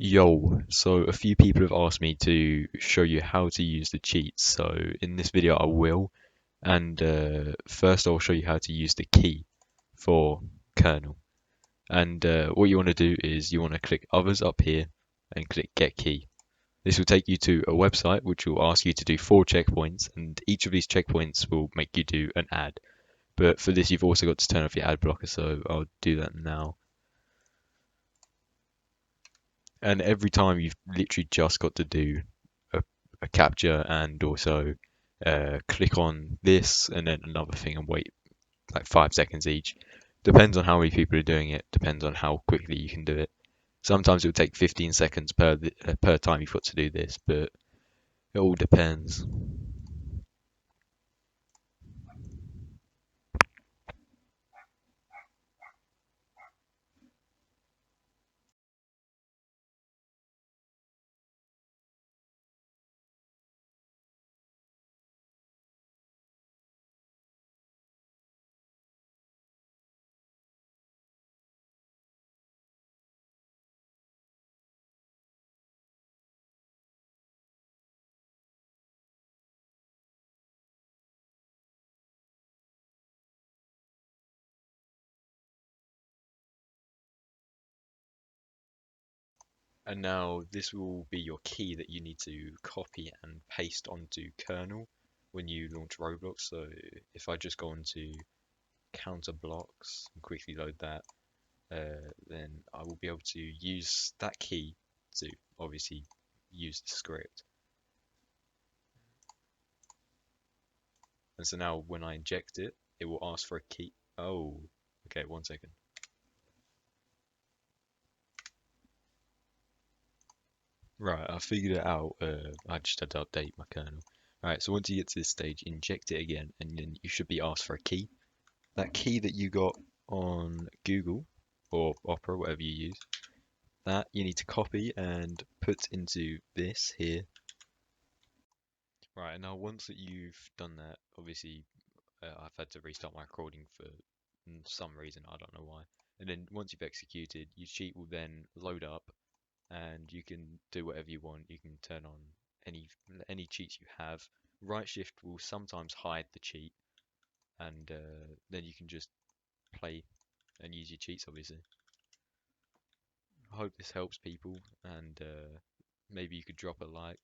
Yo, so a few people have asked me to show you how to use the cheats. So in this video I will, and first I'll show you how to use the key for kernel. And what you want to do is you want to click others up here and click get key. This will take you to a website which will ask you to do 4 checkpoints, and each of these checkpoints will make you do an ad. But for this you've also got to turn off your ad blocker, so I'll do that now. And every time you've literally just got to do a capture and also click on this and then another thing and wait like 5 seconds each. Depends on how many people are doing it, depends on how quickly you can do it. Sometimes it will take 15 seconds per time you've got to do this, but it all depends. And now this will be your key that you need to copy and paste onto kernel when you launch Roblox. So if I just go onto counter blocks and quickly load that, then I will be able to use that key to obviously use the script. And so now when I inject it, it will ask for a key. Oh, okay, 1 second. Right, I figured it out. I just had to update my kernel. Alright, so once you get to this stage, inject it again, and then you should be asked for a key. That key that you got on Google or Opera, whatever you use, that you need to copy and put into this here. Right, and now once that you've done that, obviously I've had to restart my recording for some reason, I don't know why. And then once you've executed, your cheat will then load up and you can do whatever you want. You can turn on any cheats you have. Right shift will sometimes hide the cheat, and then you can just play and use your cheats, obviously. I hope this helps people, and maybe you could drop a like.